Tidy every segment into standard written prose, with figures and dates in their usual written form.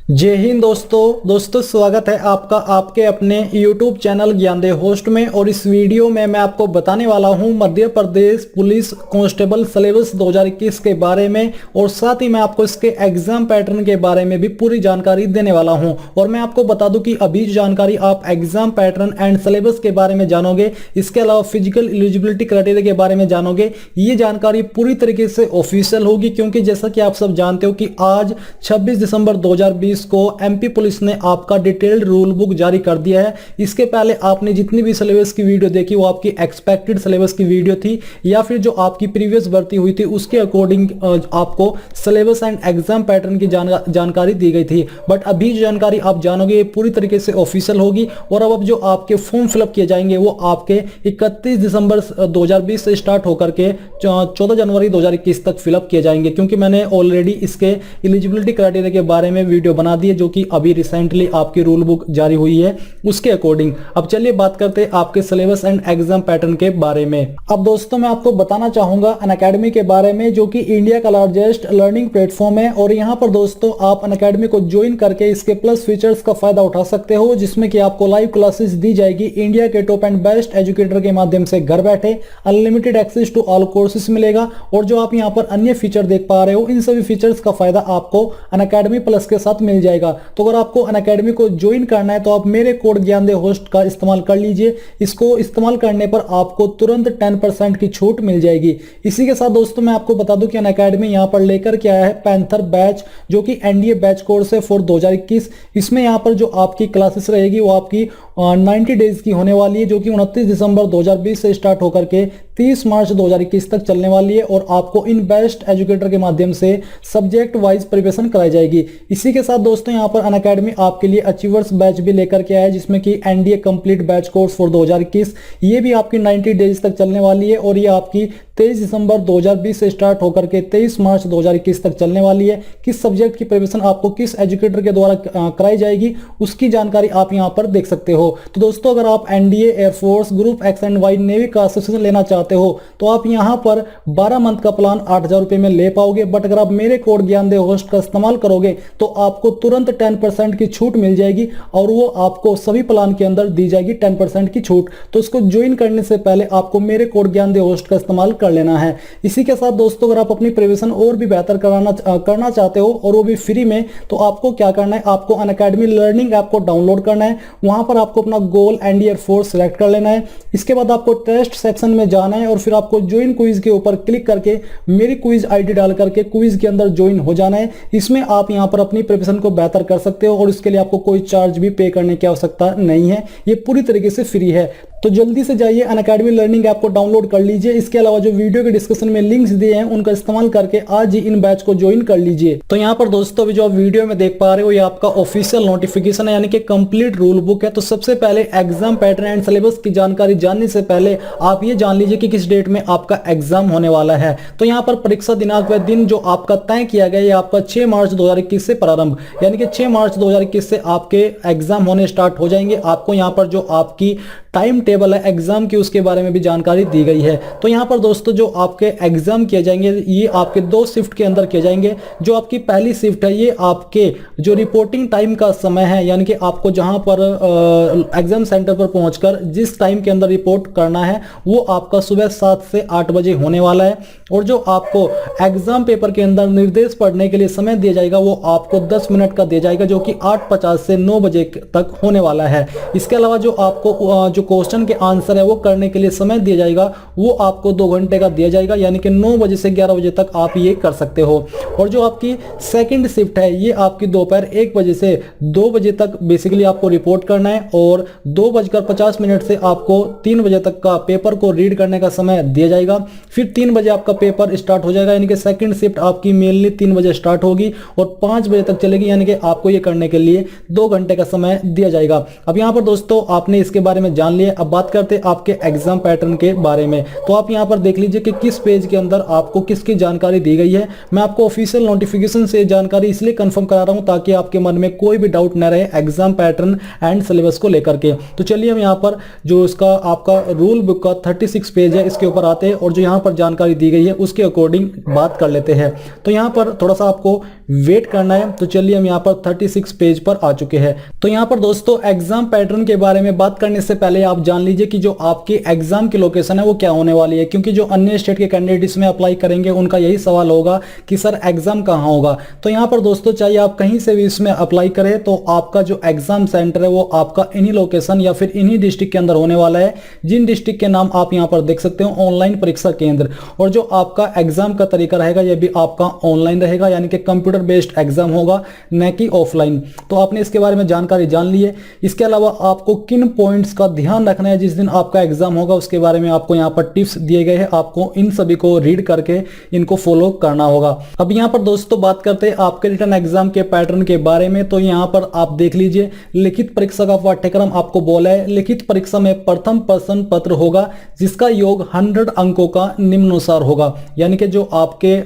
जय हिंद दोस्तों स्वागत है आपका आपके अपने YouTube चैनल ज्ञानदेव होस्ट में। और इस वीडियो में मैं आपको बताने वाला हूं Madhya Pradesh police constable syllabus 2021 के बारे में, और साथ ही मैं आपको इसके एग्जाम पैटर्न के बारे में भी पूरी जानकारी देने वाला हूं। और मैं आपको बता दूं कि अभी जानकारी आप एग्जाम पैटर्न एंड सिलेबस के बारे में जानोगे, इसके अलावा फिजिकल एलिजिबिलिटी क्राइटेरिया के बारे में जानोगे। ये जानकारी पूरी तरीके से ऑफिशियल होगी, क्योंकि जैसा कि आप सब जानते हो कि आज 26 दिसंबर 2020 को एमपी पुलिस ने आपका डिटेल्ड रूल बुक जारी कर दिया है। इसके पहले आपने जितनी भी सिलेबस की वीडियो देखी वो आपकी एक्सपेक्टेड सिलेबस की वीडियो थी, या फिर जो आपकी प्रीवियस भर्ती हुई थी उसके अकॉर्डिंग आपको सिलेबस एंड एग्जाम पैटर्न की जानकारी दी गई थी। बट अभी जो जानकारी आप जानोगे ये पूरी तरीके से ऑफिशियल होगी। और अब जो आपके फॉर्म फिलअप किए जाएंगे वो आपके 31 दिसंबर 2020 से स्टार्ट होकर के 14 जनवरी 2021 तक फिलअप किए जाएंगे, क्योंकि मैंने ऑलरेडी इसके एलिजिबिलिटी क्राइटेरिया के बारे में वीडियो बना दी है, जो कि अभी रिसेंटली आपकी रूल बुक जारी हुई है उसके अकॉर्डिंग। अब चलिए बात करते हैं आपके सिलेबस एंड एग्जाम पैटर्न के बारे में। अब दोस्तों मैं आपको बताना चाहूंगा अनअकैडमी के बारे में, जो कि इंडिया का लार्जेस्ट लर्निंग प्लेटफॉर्म है। और यहाँ पर दोस्तों आप अनअकैडमी को ज्वाइन करके इसके प्लस फीचर्स का फायदा उठा सकते हो, जिसमें कि आपको लाइव क्लासेस दी जाएगी इंडिया के टॉप एंड बेस्ट एजुकेटर के माध्यम से घर बैठे। Unlimited access to all courses मिलेगा। और जो आप यहाँ पर अन्य फीचर देख पा रहे हो, इन सभी फीचर्स का फायदा आपको अनअकैडमी प्लस के साथ मिल जाएगा। तो अगर आपको अनअकैडमी को ज्वाइन करना है तो आप मेरे कोड ज्ञानदेव होस्ट का इस्तेमाल कर लीजिए। इसको इस्तेमाल करने पर आपको तुरंत 10% की छूट मिल जाएगी। इसी के साथ दोस्तों मैं आपको बता दूं कि अनअकैडमी यहां पर लेकर के आया है पैंथर बैच, जो कि एनडीए बैच कोर्स है फॉर 2021। इसमें यहां पर जो आपकी क्लासेस रहेगी वो आपकी 90 डेज की होने वाली है, जो कि 29 दिसंबर 2020 से स्टार्ट होकर के 30 मार्च 2021 तक चलने वाली है। और आपको इन बेस्ट एजुकेटर के माध्यम से सब्जेक्ट वाइज प्रिपरेशन कराई जाएगी। इसी के साथ दोस्तों यहाँ पर अनअकैडमी आपके लिए अचीवर्स बैच भी लेकर के आया है, जिसमें कि NDA complete batch course for 2021। ये भी आपकी 90 डेज तक चलने वाली है, और ये आपकी 23 दिसंबर 2020 से स्टार्ट होकर के 23 मार्च 2021 तक चलने वाली है। किस सब्जेक्ट की प्रिपरेशन आपको किस एजुकेटर के द्वारा कराई जाएगी उसकी जानकारी आप यहाँ पर देख सकते हो। तो दोस्तों अगर आप NDA, air force, group X and Y, navy का सब्सक्रिप्शन लेना चाहते हो तो आप यहाँ पर 12 मंथ का प्लान 8,000 रुपए में ले पाओगे। बट अगर आप मेरे कोड ज्ञानदेव होस्ट का इस्तेमाल करोगे तो आपको तुरंत 10% की छूट मिल जाएगी, और वो आपको सभी प्लान के अंदर दी जाएगी 10% की छूट। तो इसको ज्वाइन करने से पहले आपको मेरे कोड ज्ञानदेव होस्ट का इस्तेमाल कर लेना है। इसी के साथ दोस्तों अगर आप अपनी प्रिपरेशन और भी बेहतर करना चाहते हो, और वो भी फ्री में, तो आपको क्या करना है, आपको अनअकैडमी लर्निंग ऐप को डाउनलोड करना है। वहां पर आपको अपना गोल एनडीए एयरफोर्स सेलेक्ट कर लेना है। इसके बाद आपको टेस्ट सेक्शन में जाना है, और फिर आपको ज्वाइन क्विज के ऊपर क्लिक करके मेरी क्विज आईडी डाल करके क्विज के अंदर ज्वाइन हो जाना है। इसमें आप यहां पर अपनी प्रिपरेशन को बेहतर कर सकते हो, और इसके लिए आपको कोई चार्ज भी पे करने की आवश्यकता नहीं है। ये पूरी तरीके से फ्री है। तो जल्दी से जाइए अनअकैडमी लर्निंग ऐप को डाउनलोड कर लीजिए। इसके अलावा जो वीडियो के डिस्क्रिप्शन में लिंक्स दिए हैं उनका इस्तेमाल करके आज ही इन बैच को ज्वाइन कर लीजिए। तो यहाँ पर दोस्तों अभी जो आप वीडियो में देख पा रहे हो ये आपका ऑफिशियल नोटिफिकेशन है, यानी कि कंप्लीट रूल बुक है। तो सबसे पहले एग्जाम पैटर्न एंड सिलेबस की जानकारी जानने से पहले आप ये जान लीजिए कि किस डेट में आपका एग्जाम होने वाला है। तो यहाँ पर परीक्षा दिनांक व दिन जो आपका तय किया गया है आपका 6 मार्च 2021 से प्रारंभ, यानी कि 6 मार्च 2021 से आपके एग्जाम होने स्टार्ट हो जाएंगे। आपको यहाँ पर जो आपकी टाइम टेबल है एग्जाम की उसके बारे में भी जानकारी दी गई है। तो यहाँ पर दोस्तों जो आपके एग्जाम किए जाएंगे ये आपके 2 शिफ्ट के अंदर किए जाएंगे। जो आपकी पहली शिफ्ट है ये आपके जो रिपोर्टिंग टाइम का समय है, यानी कि आपको जहां पर एग्जाम सेंटर पर पहुंचकर जिस टाइम के अंदर रिपोर्ट करना है वो आपका सुबह 7 से 8 बजे होने वाला है। और जो आपको एग्जाम पेपर के अंदर निर्देश पढ़ने के लिए समय दिया जाएगा वो आपको 10 मिनट का दिया जाएगा, जो कि 8:50 से 9 बजे तक होने वाला है। इसके अलावा जो आपको जो क्वेश्चन के आंसर है वो करने के लिए समय दिया जाएगा वो आपको 2 घंटे का दिया जाएगा, यानी कि 9 बजे से 11 बजे तक आप ये कर सकते हो। और जो आपकी सेकंड शिफ्ट है ये आपकी दोपहर 1 बजे से 2 बजे तक बेसिकली आपको रिपोर्ट करना है, और 2:50 से आपको 3 बजे तक का पेपर को रीड करने का समय दिया जाएगा। फिर 3 बजे आपका पेपर स्टार्ट हो जाएगा, यानी कि सेकंड शिफ्ट आपकी मेनली 3 बजे स्टार्ट होगी और 5 बजे तक चलेगी, यानी कि आपको ये करने के लिए 2 घंटे का समय दिया जाएगा। अब यहाँ पर दोस्तों आपने इसके बारे में जान जान लिए। अब बात करते हैं आपके एग्जाम पैटर्न के बारे में। तो आप यहाँ पर देख लीजिए कि किस पेज के अंदर आपको किसकी जानकारी दी गई है। मैं आपको ऑफिशियल नोटिफिकेशन से जानकारी इसलिए कंफर्म करा रहा हूँ ताकि आपके मन में कोई भी डाउट न रहे एग्जाम पैटर्न एंड सिलेबस को लेकर के। तो चलिए हम यहाँ पर जो इसका आपका रूल बुक का 36 पेज है इसके ऊपर आते हैं और जो यहाँ पर जानकारी दी गई है उसके अकॉर्डिंग बात कर लेते हैं। तो यहाँ पर थोड़ा सा आपको वेट करना है। तो चलिए हम यहाँ पर 36 पेज पर आ चुके हैं। तो यहाँ पर दोस्तों एग्जाम पैटर्न के बारे में बात करने से पहले आप जान लीजिए कि जो आपकी एग्जाम की लोकेशन है वो क्या होने वाली है, क्योंकि जो अन्य स्टेट के कैंडिडेट इसमें अप्लाई करेंगे उनका यही सवाल होगा कि सर एग्जाम कहाँ होगा। तो यहाँ पर दोस्तों चाहे आप कहीं से भी इसमें अप्लाई करें तो आपका जो एग्जाम सेंटर है वो आपका इन्हीं लोकेशन या फिर इन्हीं डिस्ट्रिक्ट के अंदर होने वाला है, जिन डिस्ट्रिक्ट के नाम आप यहाँ पर देख सकते हो ऑनलाइन परीक्षा केंद्र। और जो आपका एग्जाम का तरीका रहेगा यह भी आपका ऑनलाइन रहेगा, यानी कि कंप्यूटर बेस्ड एग्जाम होगा न कि ऑफलाइन। तो आपने इसके बारे में जानकारी जान ली है। इसके अलावा आपको किन पॉइंट्स का ध्यान रखना है जिस दिन आपका एग्जाम होगा उसके बारे में आपको यहाँ पर टिप्स दिए गए हैं। आपको इन सभी को रीड करके इनको फॉलो करना होगा। अब यहाँ पर दोस्तों बात करते हैं आपके रिटन एग्जाम के पैटर्न के बारे में। तो यहाँ पर आप देख लीजिए लिखित परीक्षा का पाठ्यक्रम आपको बोला है। लिखित परीक्षा में प्रथम प्रश्न पत्र होगा जिसका योग 100 अंकों का निम्नानुसार होगा, यानी कि जो आपके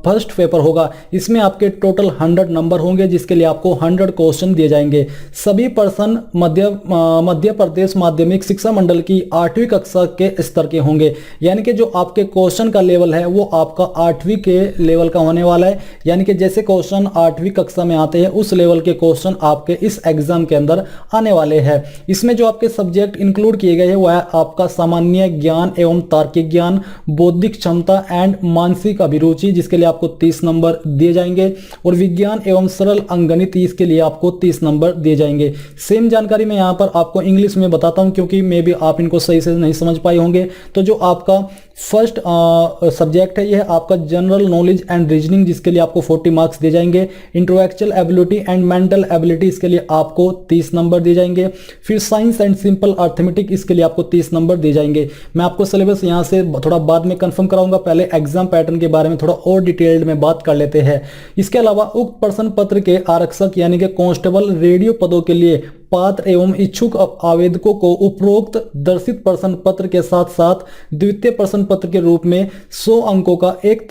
फर्स्ट पेपर होगा इसमें आपके टोटल 100 नंबर होंगे जिसके लिए आपको 100 क्वेश्चन दिए जाएंगे। सभी प्रश्न मध्य प्रदेश माध्यमिक शिक्षा मंडल की 8वीं कक्षा के स्तर के होंगे, यानी कि जो आपके क्वेश्चन का लेवल है वो आपका 8वीं के लेवल का होने वाला है। यानी कि जैसे क्वेश्चन 8वीं कक्षा में आते हैं उस लेवल के क्वेश्चन आपके इस एग्जाम के अंदर आने वाले हैं। इसमें जो आपके सब्जेक्ट इंक्लूड किए गए हैं वह आपका सामान्य ज्ञान एवं तार्किक ज्ञान, बौद्धिक क्षमता एंड मानसिक अभिरुचि जिसके लिए आपको 30 नंबर दिए जाएंगे, और विज्ञान एवं सरल अंकगणित इसके लिए आपको 30 नंबर दिए जाएंगे। सेम जानकारी मैं यहाँ पर आपको इंग्लिश में बताता हूँ क्योंकि मे भी आप इनको सही से नहीं समझ पाए होंगे। तो जो आपका फर्स्ट सब्जेक्ट है यह आपका जनरल नॉलेज एंड रीजनिंग जिसके लिए आपको 40 मार्क्स दिए जाएंगे। Intellectual ability and mental ability इसके लिए आपको 30 नंबर दिए जाएंगे। फिर साइंस एंड सिंपल अर्थमेटिक इसके लिए आपको 30 नंबर दिए जाएंगे। मैं आपको सिलेबस यहाँ से थोड़ा बाद में कंफर्म कराऊंगा, पहले एग्जाम पैटर्न के बारे में थोड़ा और डिटेल्ड में बात कर लेते हैं। इसके अलावा उक्त प्रश्न पत्र के आरक्षक यानी कि कांस्टेबल रेडियो पदों के लिए पात्र एवं इच्छुक आवेदकों को उपरोक्त दर्शित प्रश्न पत्र के साथ साथ द्वितीय प्रश्न पत्र के रूप में 100 अंकों का एक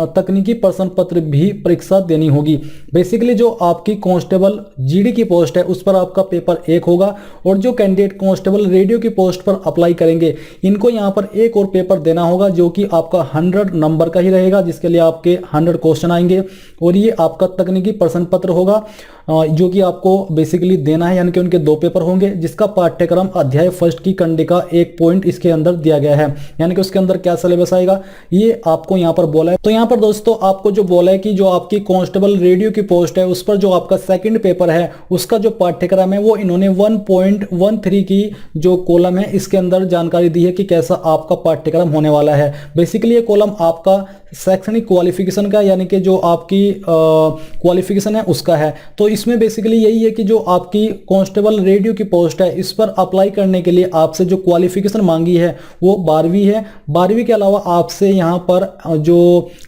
तकनीकी प्रश्न पत्र भी परीक्षा देनी होगी। बेसिकली जो आपकी कांस्टेबल जीडी की पोस्ट है उस पर आपका पेपर 1 होगा, और जो कैंडिडेट कांस्टेबल रेडियो की पोस्ट पर अप्लाई करेंगे इनको यहाँ पर एक और पेपर देना होगा जो कि आपका 100 नंबर का ही रहेगा जिसके लिए आपके 100 क्वेश्चन आएंगे, और ये आपका तकनीकी प्रश्न पत्र होगा जो कि आपको बेसिकली देना है, यानी कि उनके 2 पेपर होंगे जिसका पाठ्यक्रम अध्याय फर्स्ट की कंडिका 1 पॉइंट इसके अंदर दिया गया है, यानी कि उसके अंदर क्या सिलेबस आएगा ये आपको यहाँ पर बोला है। तो यहाँ पर दोस्तों आपको जो बोला है कि जो आपकी कांस्टेबल रेडियो की पोस्ट है उस पर जो आपका सेकंड पेपर है उसका जो पाठ्यक्रम है वो इन्होंने 1.13 की जो कॉलम है इसके अंदर जानकारी दी है कि कैसा आपका पाठ्यक्रम होने वाला है। बेसिकली ये कॉलम आपका शैक्षणिक क्वालिफिकेशन का यानी कि जो आपकी क्वालिफिकेशन है उसका है। तो इसमें बेसिकली यही है कि जो आपकी कांस्टेबल रेडियो की पोस्ट है इस पर अप्लाई करने के लिए आपसे जो क्वालिफिकेशन मांगी है वो 12वीं है। 12वीं के अलावा आपसे यहाँ पर जो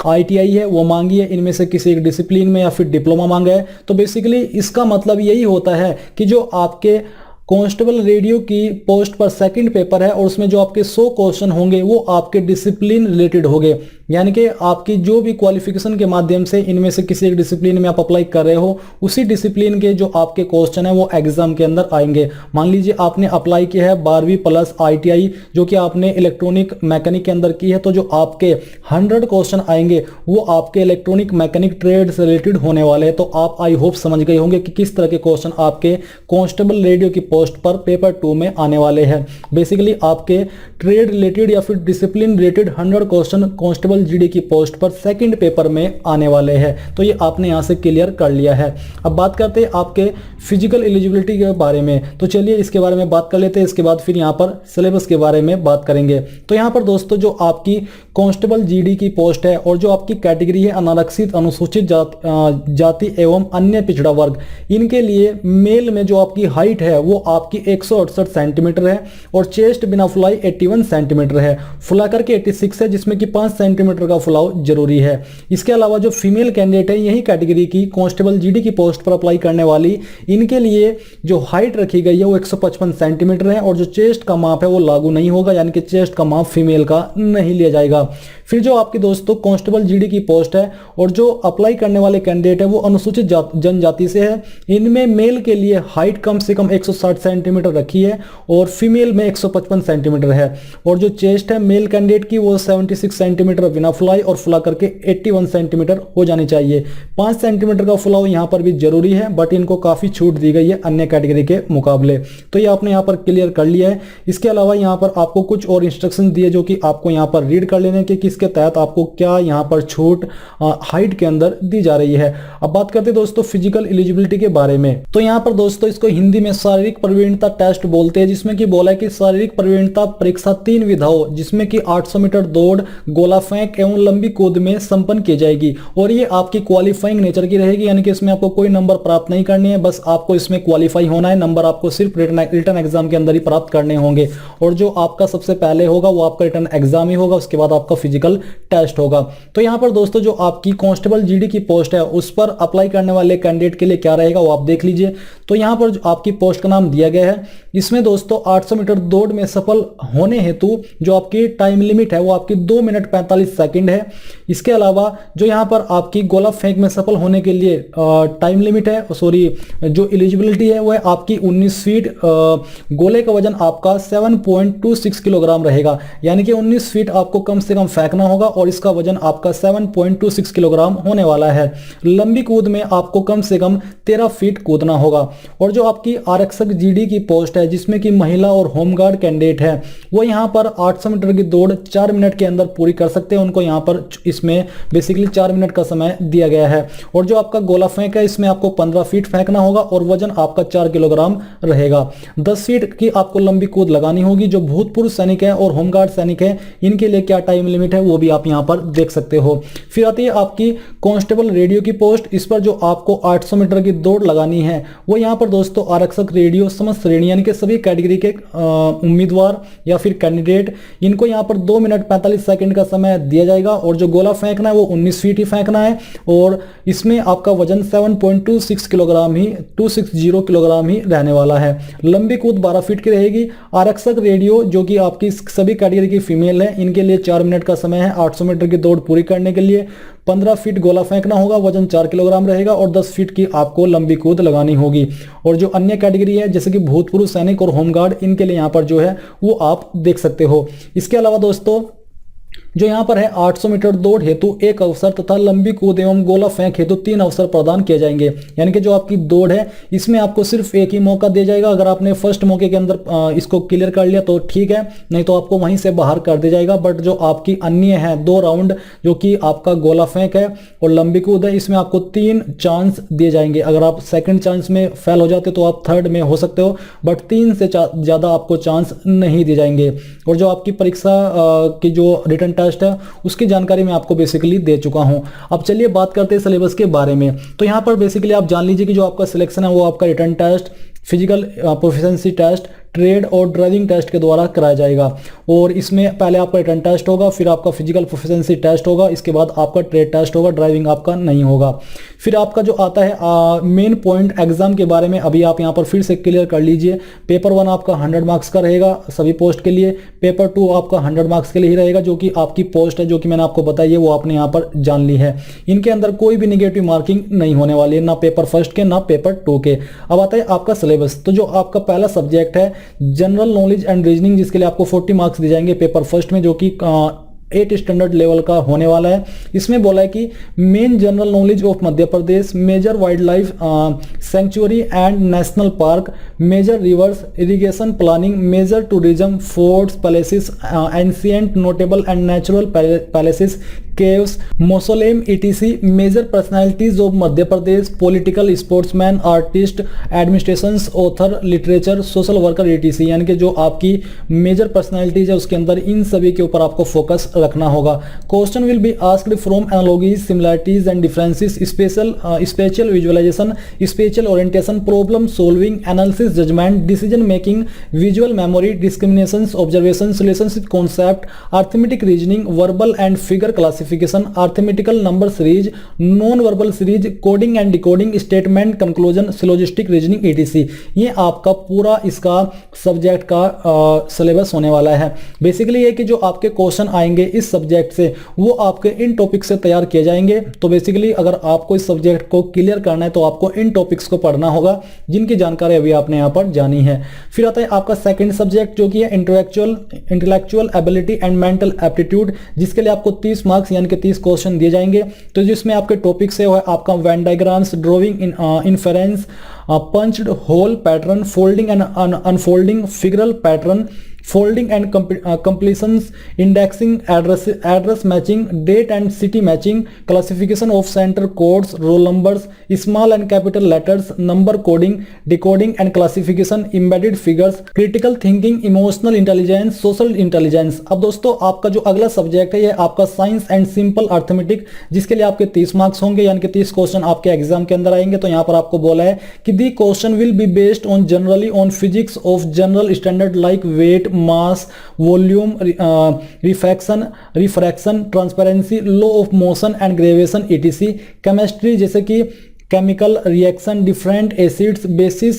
ITI है वो मांगी है, इनमें से किसी एक डिसिप्लिन में या फिर डिप्लोमा मांगा है। तो बेसिकली इसका मतलब यही होता है कि जो आपके कांस्टेबल रेडियो की पोस्ट पर सेकंड पेपर है और उसमें जो आपके 100 क्वेश्चन होंगे वो आपके डिसिप्लिन रिलेटेड होंगे, यानी कि आपकी जो भी क्वालिफिकेशन के माध्यम से इनमें से किसी एक डिसिप्लिन में आप अप्लाई कर रहे हो उसी डिसिप्लिन के जो आपके क्वेश्चन है वो एग्जाम के अंदर आएंगे। मान लीजिए आपने अप्लाई किया है 12वीं प्लस ITI जो कि आपने इलेक्ट्रॉनिक मैकेनिक के अंदर की है, तो जो आपके 100 क्वेश्चन आएंगे वो आपके इलेक्ट्रॉनिक मैकेनिक ट्रेड से रिलेटेड होने वाले हैं। तो आप आई होप समझ गए होंगे कि किस तरह के क्वेश्चन आपके कांस्टेबल रेडियो की पोस्ट पर पेपर 2 में आने वाले हैं। बेसिकली आपके ट्रेड रिलेटेड या फिर discipline related 100 question constable GD की पोस्ट पर सेकंड पेपर में आने वाले हैं। तो ये आपने यहां से क्लियर कर लिया है। अब बात करते हैं आपके फिजिकल एलिजिबिलिटी के बारे में। तो चलिए इसके बारे में बात कर लेते हैं, इसके बाद फिर यहां पर सिलेबस के बारे में बात करेंगे। तो यहां पर दोस्तों जो आपकी कांस्टेबल जीडी की पोस्ट है और जो आपकी कैटेगरी है अनारक्षित अनुसूचित जाति एवं अन्य पिछड़ा वर्ग, इनके लिए मेल में जो आपकी हाइट है वो आपकी 168 सेंटीमीटर है और चेस्ट बिना फुलाई 81 सेंटीमीटर है, फुला करके 86 है जिसमें कि 5 सेंटीमीटर सेंटीमीटर का फुलाव जरूरी है। इसके अलावा जो फीमेल कैंडिडेट है यही कैटेगरी की कांस्टेबल जीडी की पोस्ट पर अप्लाई करने वाली, इनके लिए जो हाइट रखी गई है वो 155 सेंटीमीटर है और जो चेस्ट का माप है वो लागू नहीं होगा, यानी कि चेस्ट का माप फीमेल का नहीं लिया जाएगा। फिर जो आपकी दोस्तों कांस्टेबल जीडी की पोस्ट है और जो अप्लाई करने वाले कैंडिडेट है वो अनुसूचित जनजाति से है, इनमें मेल के लिए हाइट कम से कम 160 सेंटीमीटर रखी है और फीमेल में 155 सेंटीमीटर है। और जो चेस्ट है मेल कैंडिडेट की वो 76 सेंटीमीटर बिना फुलाई और फुला करके 81 सेंटीमीटर हो जानी चाहिए। 5 सेंटीमीटर का फुलाव यहाँ पर भी जरूरी है, बट इनको काफी छूट दी गई है अन्य कैटेगरी के मुकाबले। तो ये आपने यहाँ पर क्लियर कर लिया है। इसके अलावा यहाँ पर आपको कुछ और इंस्ट्रक्शन दिए जो कि आपको यहाँ पर रीड कर लेने के किसके तहत आपको क्या यहाँ पर छूट हाइट के अंदर दी जा रही है। अब बात करते हैं दोस्तों फिजिकल एलिजिबिलिटी के बारे में। तो यहाँ पर दोस्तों इसको हिंदी में शारीरिक प्रवीणता टेस्ट बोलते हैं, जिसमें कि बोला है कि शारीरिक प्रवीणता परीक्षा 3 विधाओं जिसमें कि 800 मीटर दौड़, गोला फेंक एवं लंबी कूद में संपन्न की जाएगी और ये आपकी क्वालिफाइंग नेचर की रहेगी, यानी कि इसमें आपको कोई नंबर प्राप्त नहीं करनी है, बस आपको इसमें क्वालिफाई होना है। नंबर आपको सिर्फ रिटन एग्जाम के अंदर ही प्राप्त करने होंगे और जो आपका सबसे पहले होगा वो आपका रिटन एग्जाम ही होगा, उसके बाद आपका फिजिकल टेस्ट होगा। तो यहाँ पर दोस्तों जो आपकी कांस्टेबल जीडी की पोस्ट है उस पर अप्लाई करने वाले कैंडिडेट के लिए क्या रहेगा वो आप देख लीजिए। तो यहाँ पर जो आपकी पोस्ट का नाम दिया गया है, इसमें दोस्तों 800 मीटर दौड़ में सफल होने हेतु जो आपकी टाइम लिमिट है वो आपकी 2 मिनट 45 सेकंड है। इसके अलावा जो यहाँ पर आपकी गोला फेंक में सफल होने के लिए टाइम लिमिट है, जो एलिजिबिलिटी है वो है आपकी 19 फीट, गोले का वजन आपका 7.26 किलोग्राम रहेगा, यानी कि 19 फीट आपको कम से कम फेंकना होगा और इसका वजन आपका 7.26 किलोग्राम होने वाला है। लंबी कूद में आपको कम से कम 13 फीट कूदना होगा। और जो आपकी आरक्षक जीडी की पोस्ट है जिसमें कि महिला और होमगार्ड कैंडिडेट है वो यहाँ पर 800 मीटर की दौड़ 4 मिनट के अंदर पूरी कर सकते हैं, उनको यहाँ पर इसमें बेसिकली 4 मिनट का समय दिया गया है। और जो आपका गोला फेंक है इसमें आपको 15 फीट फेंकना होगा और वजन आपका 4 किलोग्राम रहेगा। 10 फीट की आपको लंबी कूद लगानी होगी। जो भूतपूर्व सैनिक है और होमगार्ड सैनिक है इनके लिए क्या टाइम लिमिट है वो भी आप यहाँ पर देख सकते हो। फिर आती है आपकी कांस्टेबल रेडियो की पोस्ट, इस पर जो आपको 800 मीटर की दौड़ लगानी है वो यहाँ पर दोस्तों आरक्षक रेडियो समस्त श्रेणी यानी कि सभी कैटेगरी के उम्मीदवार या फिर कैंडिडेट, इनको यहाँ पर 2 मिनट 45 सेकंड का समय दिया जाएगा और जो गोला फेंकना है वो 19 फीट ही फेंकना है और इसमें आपका वजन 7.26 किलोग्राम ही 260 किलोग्राम ही रहने वाला है। लंबी कूद 12 फीट की रहेगी। आरक्षक रेडियो जो कि आपकी सभी कैटेगरी की फीमेल है इनके लिए 4 मिनट का समय है 800 मीटर की दौड़ पूरी करने के लिए। 15 फीट गोला फेंकना होगा, वजन 4 किलोग्राम रहेगा और 10 फीट की आपको लंबी कूद लगानी होगी। और जो अन्य कैटेगरी है जैसे कि भूतपूर्व सैनिक और होमगार्ड, इनके लिए यहाँ पर जो है वो आप देख सकते हो। इसके अलावा दोस्तों जो यहाँ पर है 800 मीटर दौड़ हेतु 1 अवसर तथा लंबी कूद एवं गोला फेंक हेतु 3 अवसर प्रदान किए जाएंगे, यानी कि जो आपकी दौड़ है इसमें आपको सिर्फ एक ही मौका दिया जाएगा। अगर आपने फर्स्ट मौके के अंदर इसको क्लियर कर लिया तो ठीक है, नहीं तो आपको वहीं से बाहर कर दिया जाएगा। बट जो आपकी अन्य है 2 राउंड जो कि आपका गोला फेंक है और लंबी कूद है, इसमें आपको 3 चांस दिए जाएंगे। अगर आप सेकंड चांस में फेल हो जाते तो आप थर्ड में हो सकते हो, बट 3 से ज़्यादा आपको चांस नहीं दिए जाएंगे। और जो आपकी परीक्षा की जो रिटन टेस्ट है उसकी जानकारी मैं आपको बेसिकली दे चुका हूं। अब चलिए बात करते हैं सिलेबस के बारे में। तो यहां पर बेसिकली आप जान लीजिए कि जो आपका सिलेक्शन है वो आपका written test, physical proficiency test, trade और ड्राइविंग टेस्ट के द्वारा कराया जाएगा। और इसमें पहले आपका रिटन टेस्ट होगा, फिर आपका फिजिकल प्रोफिशिएंसी टेस्ट होगा, इसके बाद आपका ट्रेड टेस्ट होगा, ड्राइविंग आपका नहीं होगा। फिर आपका जो आता है मेन पॉइंट एग्जाम के बारे में अभी आप यहाँ पर फिर से क्लियर कर लीजिए। पेपर 1 आपका 100 मार्क्स का रहेगा सभी पोस्ट के लिए। पेपर 2 आपका 100 मार्क्स के लिए ही रहेगा, जो कि आपकी पोस्ट है जो कि मैंने आपको बताई है वो आपने यहाँ पर जान ली है। इनके अंदर कोई भी निगेटिव मार्किंग नहीं होने वाली है, ना पेपर 1 के ना पेपर 2 के। अब आता है आपका सिलेबस। तो जो आपका पहला सब्जेक्ट है जनरल नॉलेज एंड रीजनिंग, जिसके लिए आपको 40 मार्क्स दिए जाएंगे पेपर 1 में, जो कि 8 स्टैंडर्ड लेवल का होने वाला है। इसमें बोला है कि main general knowledge of Madhya Pradesh, major wildlife sanctuary and national park, major rivers, irrigation planning, major tourism, forts, palaces, ancient notable and natural palaces, caves, mausoleum, etc. Major personalities of Madhya Pradesh, political, sportsman, artist, administrations, author, literature, social worker, etc. यानी कि जो आपकी major personalities है उसके अंदर इन सभी के ऊपर आपको फोकस रखना होगा। Question will be asked from analogies, similarities and differences, spatial visualisation, spatial orientation, problem solving, analysis, judgement, decision making, visual memory, discriminations, observation, relationship concept, arithmetic reasoning, verbal and figure classification, arithmetical number series, non verbal series, coding and decoding, statement, conclusion, syllogistic reasoning, etc. ये आपका पूरा इसका subject का syllabus होने वाला है। Basically ये कि जो आपके क्वेश्चन आएंगे इस सब्जेक्ट से वो आपके इन टॉपिक से तैयार किए जाएंगे। तो बेसिकली अगर आपको इस सब्जेक्ट को क्लियर करना है तो आपको इन टॉपिक्स को पढ़ना होगा जिनकी जानकारी अभी आपने यहाँ पर जानी है। फिर आता है आपका सेकंड सब्जेक्ट जो कि है intellectual ability and mental aptitude, जिसके लिए आपको 30 मार्क्स यानी कि 30 क्वेश्चन दिए जाएंगे। तो जिसमें आपके टॉपिक्स है वो है आपका Venn diagrams, drawing, inference, punched hole pattern, folding and unfolding, figural pattern, folding and completions, indexing, address matching, date and city matching, classification of center codes, roll numbers, small and capital letters, number coding, decoding and classification, embedded figures, critical thinking, emotional intelligence, social intelligence। अब दोस्तों आपका जो अगला subject है ये आपका science and simple arithmetic, जिसके लिए आपके 30 मार्क्स होंगे यानी कि 30 क्वेश्चन आपके एग्जाम के अंदर आएंगे। तो यहाँ पर आपको बोला है कि the question will be based on generally on physics of general standard like weight, mass, volume, refraction, transparency, law of motion and gravitation, etc. Chemistry जैसे कि chemical reaction, different acids, bases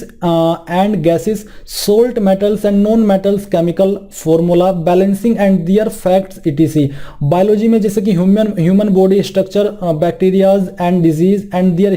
and gases, salt, metals and non-metals, chemical formula, balancing and their facts, etc. Biology में जैसे कि human body structure, bacterias and disease and there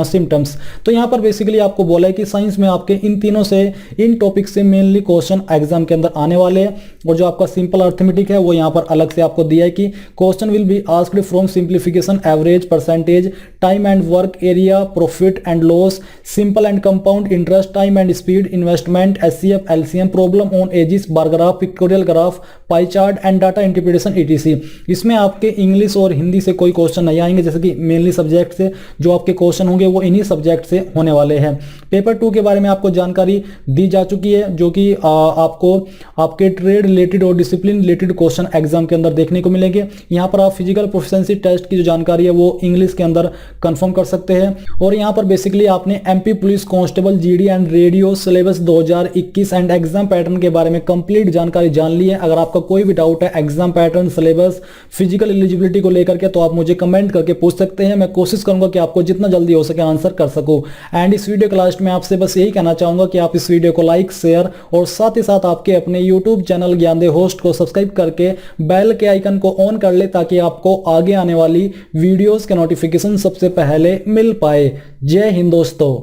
symptoms. तो यहाँ पर basically आपको बोला है कि साइंस में आपके इन तीनों से, इन टॉपिक से मेनली क्वेश्चन एग्जाम के अंदर आने वाले हैं। और जो आपका सिंपल अर्थमेटिक है वो यहाँ पर अलग से आपको दिया है कि question will be asked from simplification, average, percentage, time and work, area, profit and loss, simple and compound interest, time and speed, investment, HCF, LCM, problem on ages, bar graph, pictorial graph, pie chart and data interpretation, etc. इसमें आपके English और हिंदी से कोई question नहीं आएंगे, जैसे कि mainly subject से जो आपके क्वेश्चन होंगे वो इन्हीं सब्जेक्ट से होने वाले हैं। पेपर 2 के बारे में आपको जानकारी दी जा चुकी है, जो कि आपको आपके ट्रेड रिलेटेड और डिसिप्लिन रिलेटेड क्वेश्चन एग्जाम के अंदर देखने को मिलेंगे। यहाँ पर आप फिजिकल प्रोफिशिएंसी टेस्ट की जो जानकारी है वो इंग्लिश के अंदर कंफर्म कर सकते हैं। और यहाँ पर बेसिकली आपने MP police constable, GD and radio syllabus 2021 and exam pattern के बारे में कंप्लीट जानकारी जान ली है। अगर आपका कोई भी डाउट है exam pattern, syllabus, physical eligibility को लेकर के तो आप मुझे कमेंट करके पूछ सकते हैं। मैं कोशिश करूंगा कि आपको जितना जल्दी हो सके आंसर कर सकूं। एंड इस वीडियो के लास्ट में आपसे बस यही कहना चाहूंगा कि आप इस वीडियो को लाइक, शेयर और साथ ही साथ आपके अपने यूट्यूब चैनल ज्ञानदेव होस्ट को सब्सक्राइब करके बेल के आइकन को ऑन कर ले, ताकि आपको आगे आने वाली वीडियोस के नोटिफिकेशन सबसे पहले मिल पाए। जय हिंद दोस्तों।